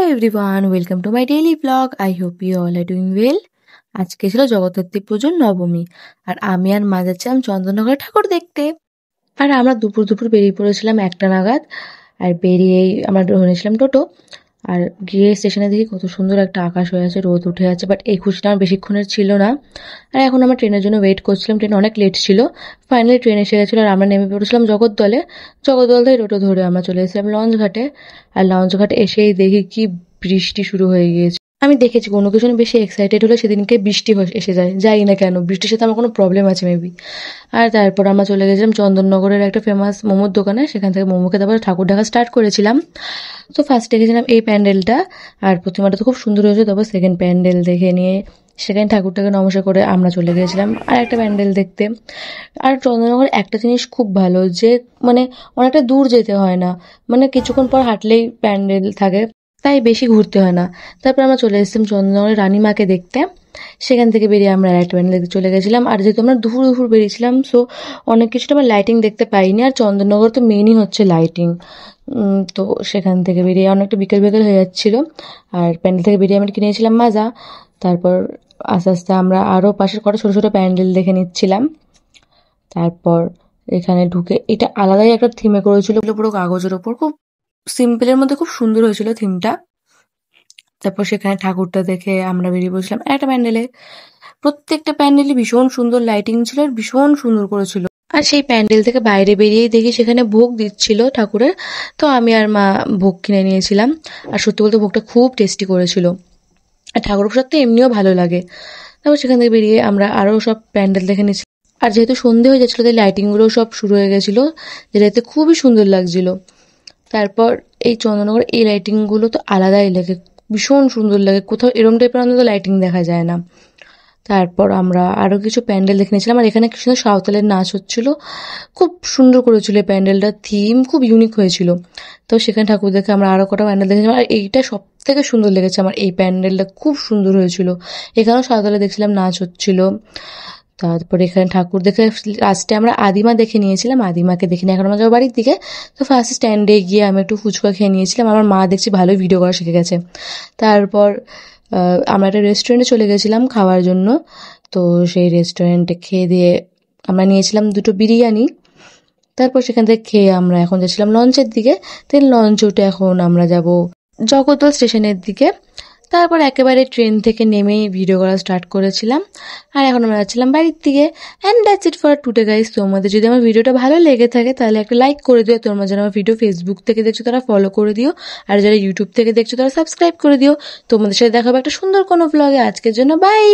everyone, welcome to my daily vlog. I hope you all are doing well. আজকে ছিল জগদ্ধাত্রী পুজোর নবমী আর আমি আর মা যাচ্ছিলাম চন্দননগরে ঠাকুর দেখতে। আর আমরা দুপুর বেরিয়ে পড়েছিলাম 1টা নাগাদ। আর বেরিয়েই আমরা ধরেছিলাম টোটো। আর গিয়ে স্টেশনে দেখি কত সুন্দর একটা আকাশ হয়ে আছে, রোদ উঠে আছে। বাট এই খুশিটা আমার বেশিক্ষণের ছিল না। আর এখন আমরা ট্রেনের জন্য ওয়েট করছিলাম, ট্রেন অনেক লেট ছিল। ফাইনালি ট্রেন এসে গেছিলো আর আমরা নেমে পড়েছিলাম জগদ্দলে থেকে টোটো ধরে আমরা চলে এসেছিলাম লঞ্চ ঘাটে। আর লঞ্চ ঘাটে এসেই দেখি কি বৃষ্টি শুরু হয়ে গিয়েছে। আমি দেখেছি কোনো কিছু নিয়ে বেশি এক্সাইটেড হলে সেদিনকে বৃষ্টি এসে যায়, যাই না কেন বৃষ্টির সাথে আমার কোনো প্রবলেম আছে মেবি। আর তারপর আমরা চলে গেছিলাম চন্দননগরের একটা ফেমাস মোমোর দোকানে, সেখান থেকে মোমো খেতে তারপর ঠাকুর দেখা স্টার্ট করেছিলাম। তো ফার্স্ট দেখেছিলাম এই প্যান্ডেলটা, আর প্রতিমাটা তো খুব সুন্দর হয়েছে। তারপর সেকেন্ড প্যান্ডেল দেখে নিয়ে সেখানে ঠাকুরটাকে নমস্কার করে আমরা চলে গেছিলাম আর একটা প্যান্ডেল দেখতে। আর চন্দননগর একটা জিনিস খুব ভালো যে মানে অনেকটা দূর যেতে হয় না, মানে কিছুক্ষণ পর হাঁটলেই প্যান্ডেল থাকে, তাই বেশি ঘুরতে হয় না। তারপর আমরা চলে এসেছিলাম চন্দননগরের রানীমাকে দেখতে। সেখান থেকে বেরিয়ে আমরা একটা প্যান্ডেল দেখতে চলে গেছিলাম। আর যেহেতু আমরা দুপুর বেরিয়েছিলাম, সো অনেক কিছুটা আমরা লাইটিং দেখতে পাইনি। আর চন্দননগর তো মেনই হচ্ছে লাইটিং। তো সেখান থেকে বেরিয়ে অনেকটা বিকেল হয়ে যাচ্ছিল। আর প্যান্ডেল থেকে বেরিয়ে আমরা কিনেছিলাম মাজা। তারপর আস্তে আস্তে আমরা আরও পাশের কটা ছোটো ছোটো প্যান্ডেল দেখে নিচ্ছিলাম। তারপর এখানে ঢুকে এটা আলাদাই একটা থিমে করেছিল, পুরো কাগজের ওপর, খুব সিম্পলের মধ্যে খুব সুন্দর হয়েছিল থিমটা। তারপর সেখানে ঠাকুরটা দেখে আমরা বেরিয়ে পড়ছিলাম একটা প্যান্ডেলে। প্রত্যেকটা প্যান্ডেলে ভীষণ সুন্দর লাইটিং ছিল আর ভীষণ সুন্দর করেছিল। আর সেই প্যান্ডেল থেকে বাইরে বেরিয়েই দেখি সেখানে ভোগ দিচ্ছিল ঠাকুরের। তো আমি আর মা ভোগ কিনে নিয়েছিলাম। আর সত্যি বলতে ভোগটা খুব টেস্টি করেছিল। আর ঠাকুর প্রসাদ তো এমনিও ভালো লাগে। তারপর সেখান থেকে বেরিয়ে আমরা আরও সব প্যান্ডেল দেখে নিয়েছি। আর যেহেতু সন্ধে হয়ে যাচ্ছিলো তাই লাইটিংগুলোও সব শুরু হয়ে গেছিলো, যেটাতে খুবই সুন্দর লাগছিল। তারপর এই চন্দননগর এই লাইটিংগুলো তো আলাদাই লাগে, ভীষণ সুন্দর লাগে, কোথাও এরম টাইপের অন্তত লাইটিং দেখা যায় না। তারপর আমরা আরও কিছু প্যান্ডেল দেখে নিয়েছিলাম। আর এখানে কি সুন্দর সাঁওতালের নাচ হচ্ছিল, খুব সুন্দর করেছিল প্যান্ডেলটা, থিম খুব ইউনিক হয়েছিল। তো সেখানে ঠাকুর দেখে আমরা আরও কটা প্যান্ডেল দেখেছিলাম। আর এইটা সব থেকে সুন্দর লেগেছে আমার, এই প্যান্ডেলটা খুব সুন্দর হয়েছিল। এখানেও সাঁওতালে দেখছিলাম নাচ হচ্ছিল। তারপরে এখানে ঠাকুর দেখে লাস্টে আমরা আদিমা দেখে নিয়েছিলাম। আদিমাকে দেখে নিয়ে এখন আমরা যাবো বাড়ির দিকে। তো ফার্স্ট স্ট্যান্ডে গিয়ে আমি একটু ফুচকা খেয়ে নিয়েছিলাম। আমার মা দেখছি ভালোই ভিডিও করা শিখে গেছে। তারপর আমরা একটা রেস্টুরেন্টে চলে গেছিলাম খাওয়ার জন্য। তো সেই রেস্টুরেন্টে খেয়ে দিয়ে আমরা নিয়েছিলাম 2টো বিরিয়ানি। তারপর সেখান থেকে খেয়ে আমরা এখন যাচ্ছিলাম লঞ্চের দিকে। দেন লঞ্চ উঠে এখন আমরা যাব জগদ্দল স্টেশনের দিকে। তারপর একেবারে ট্রেন থেকে নেমেই ভিডিও করা স্টার্ট করেছিলাম। আর এখন আমরা যাচ্ছিলাম বাড়ির দিকে। And that's it for today guys. তোমাদের যদি আমার ভিডিওটা ভালো লেগে থাকে তাহলে একটা লাইক করে দিও। তোমরা যারা আমার ভিডিও ফেসবুক থেকে দেখছো তারা ফলো করে দিও, আর যারা ইউটিউব থেকে দেখছো তারা সাবস্ক্রাইব করে দিও। তোমাদের সাথে দেখা হবে একটা সুন্দর কোনো ব্লগে। আজকের জন্য বাই।